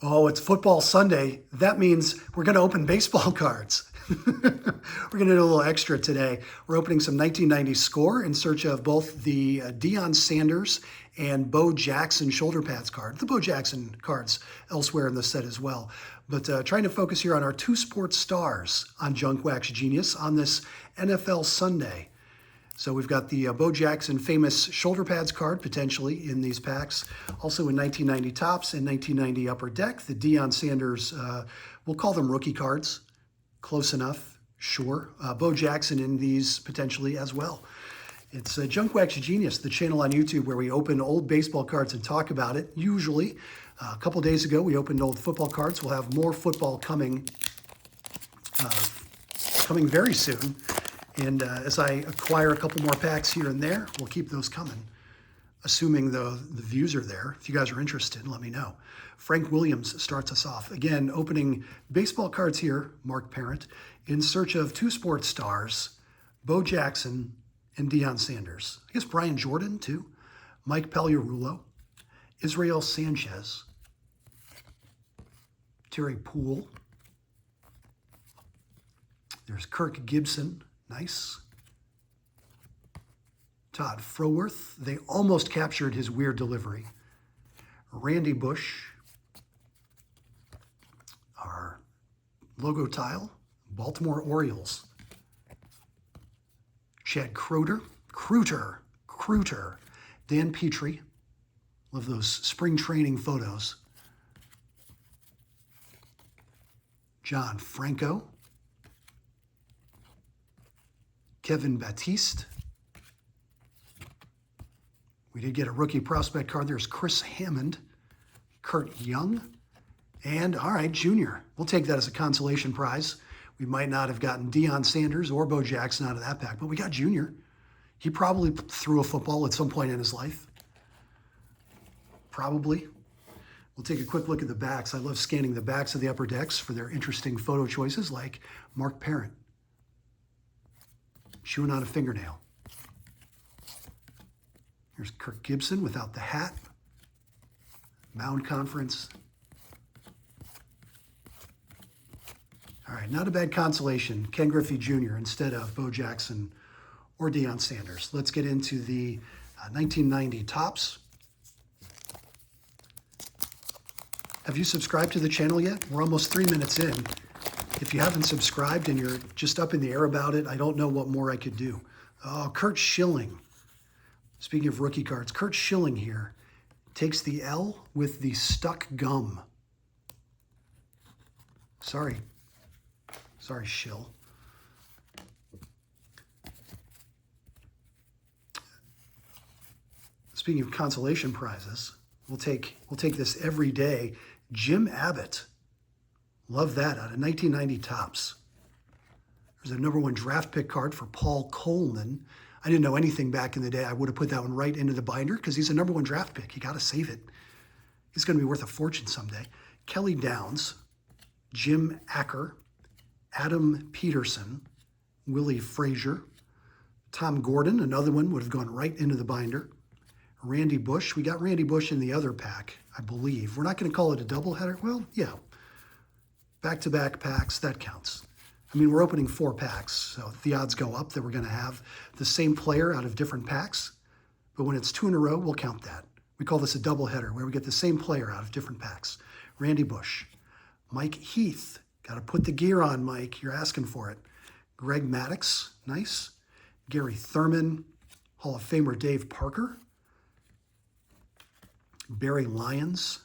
Oh, it's football Sunday. That means we're going to open baseball cards. We're going to do a little extra today. We're opening some 1990 score in search of both the Deion Sanders and Bo Jackson shoulder pads card. The Bo Jackson cards elsewhere in the set as well. But trying to focus here on our two sports stars on Junk Wax Genius on this NFL Sunday. So we've got the Bo Jackson famous shoulder pads card potentially in these packs. Also in 1990 tops and 1990 upper deck, the Deion Sanders, we'll call them rookie cards. Close enough, sure. Bo Jackson in these potentially as well. It's Junk Wax Genius, the channel on YouTube where we open old baseball cards and talk about it. Usually, a couple days ago, we opened old football cards. We'll have more football coming very soon. And as I acquire a couple more packs here and there, we'll keep those coming, assuming the views are there. If you guys are interested, let me know. Frank Williams starts us off. Again, opening baseball cards here, Mark Parent, in search of two sports stars, Bo Jackson and Deion Sanders. I guess Brian Jordan, too. Mike Pagliarulo, Israel Sanchez, Terry Poole. There's Kirk Gibson. Nice. Todd Froworth. They almost captured his weird delivery. Randy Bush. Our logo tile. Baltimore Orioles. Chad Croter. Dan Petrie. Love those spring training photos. John Franco. Kevin Batiste. We did get a rookie prospect card. There's Chris Hammond, Kurt Young, and all right, Junior. We'll take that as a consolation prize. We might not have gotten Deion Sanders or Bo Jackson out of that pack, but we got Junior. He probably threw a football at some point in his life. Probably. We'll take a quick look at the backs. I love scanning the backs of the upper decks for their interesting photo choices like Mark Parent. Chewing on a fingernail. Here's Kirk Gibson without the hat. Mound Conference. All right, not a bad consolation. Ken Griffey Jr. instead of Bo Jackson or Deion Sanders. Let's get into the 1990 tops. Have you subscribed to the channel yet? We're almost 3 minutes in. If you haven't subscribed and you're just up in the air about it, I don't know what more I could do. Oh, Kurt Schilling. Speaking of rookie cards, Kurt Schilling here takes the L with the stuck gum. Sorry, Schill. Speaking of consolation prizes, we'll take this every day. Jim Abbott. Love that out of 1990 tops. There's a #1 draft pick card for Paul Coleman. I didn't know anything back in the day. I would have put that one right into the binder because he's a #1 draft pick. You got to save it. He's going to be worth a fortune someday. Kelly Downs, Jim Acker, Adam Peterson, Willie Frazier, Tom Gordon, another one would have gone right into the binder. Randy Bush. We got Randy Bush in the other pack, I believe. We're not going to call it a doubleheader. Well, yeah. Back-to-back packs, that counts. I mean, we're opening 4 packs, so the odds go up that we're going to have the same player out of different packs. But when it's 2 in a row, we'll count that. We call this a doubleheader, where we get the same player out of different packs. Randy Bush. Mike Heath. Got to put the gear on, Mike. You're asking for it. Greg Maddux. Nice. Gary Thurman. Hall of Famer Dave Parker. Barry Lyons.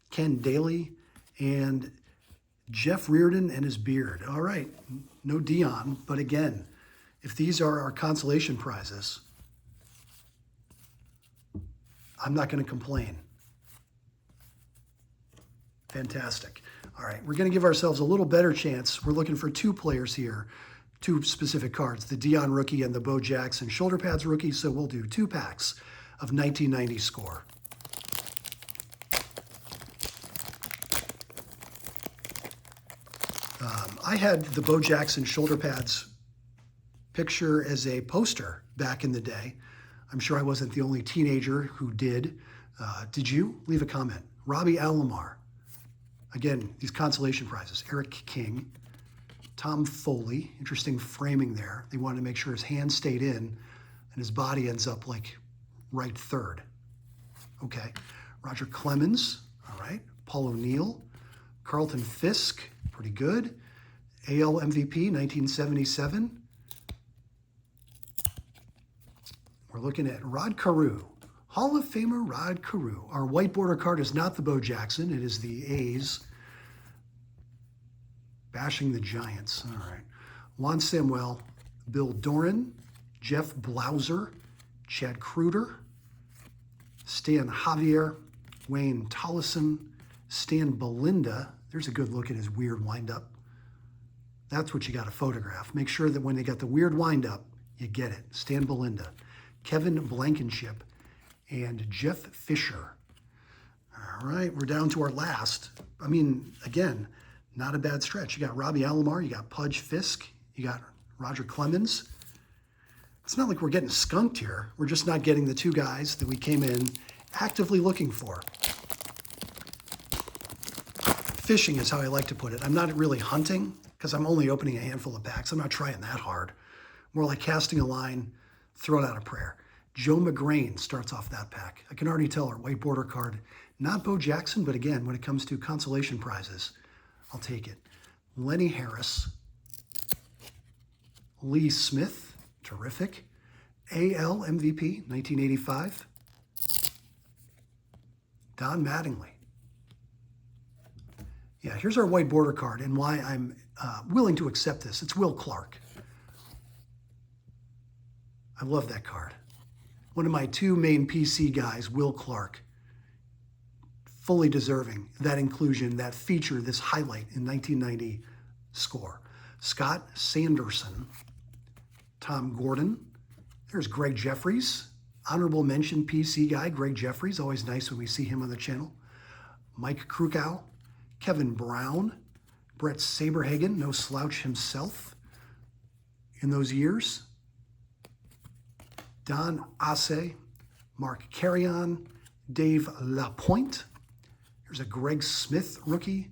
Ken Daly. And Jeff Reardon and his beard. All right, no Deion, but again, if these are our consolation prizes, I'm not going to complain. Fantastic. All right, we're going to give ourselves a little better chance. We're looking for 2 players here, 2 specific cards, the Deion rookie and the Bo Jackson shoulder pads rookie, so we'll do 2 packs of 1990 score. I had the Bo Jackson shoulder pads picture as a poster back in the day. I'm sure I wasn't the only teenager who did. Did you? Leave a comment. Robbie Alomar. Again, these consolation prizes. Eric King, Tom Foley, interesting framing there. They wanted to make sure his hand stayed in and his body ends up like right third. Okay. Roger Clemens, all right. Paul O'Neill, Carlton Fisk, pretty good. AL MVP, 1977. We're looking at Rod Carew, Hall of Famer Rod Carew. Our white border card is not the Bo Jackson. It is the A's bashing the Giants. All right. Juan Samuel, Bill Doran, Jeff Blauser, Chad Kruder, Stan Javier, Wayne Tollison, Stan Belinda. There's a good look at his weird windup. That's what you got to photograph. Make sure that when they got the weird windup, you get it. Stan Belinda, Kevin Blankenship, and Jeff Fisher. All right, we're down to our last. I mean, again, not a bad stretch. You got Robbie Alomar, you got Pudge Fisk, you got Roger Clemens. It's not like we're getting skunked here. We're just not getting the two guys that we came in actively looking for. Fishing is how I like to put it. I'm not really hunting because I'm only opening a handful of packs. I'm not trying that hard. More like casting a line, throwing out a prayer. Joe McGrain starts off that pack. I can already tell our white border card, not Bo Jackson, but again, when it comes to consolation prizes, I'll take it. Lenny Harris, Lee Smith, terrific. AL MVP, 1985. Don Mattingly. Yeah, here's our white border card and why I'm willing to accept this. It's Will Clark. I love that card. One of my two main PC guys, Will Clark. Fully deserving that inclusion, that feature, this highlight in 1990 score. Scott Sanderson, Tom Gordon. There's Greg Jeffries. Honorable mention PC guy, Greg Jeffries. Always nice when we see him on the channel. Mike Krukow, Kevin Brown, Brett Saberhagen, no slouch himself in those years. Don Asse, Mark Carrion, Dave Lapointe. There's a Greg Smith rookie,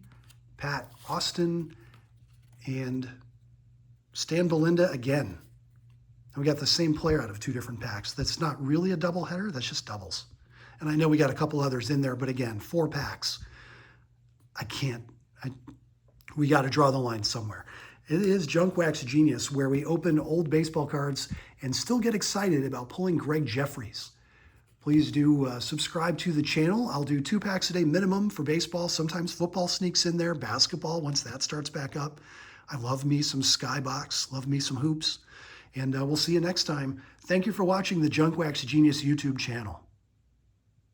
Pat Austin, and Stan Belinda again. And we got the same player out of two different packs. That's not really a doubleheader, that's just doubles. And I know we got a couple others in there, but again, 4 packs. We got to draw the line somewhere. It is Junk Wax Genius, where we open old baseball cards and still get excited about pulling Greg Jeffries. Please do subscribe to the channel. I'll do 2 packs a day minimum for baseball. Sometimes football sneaks in there, basketball once that starts back up. I love me some Skybox, love me some hoops. And we'll see you next time. Thank you for watching the Junk Wax Genius YouTube channel.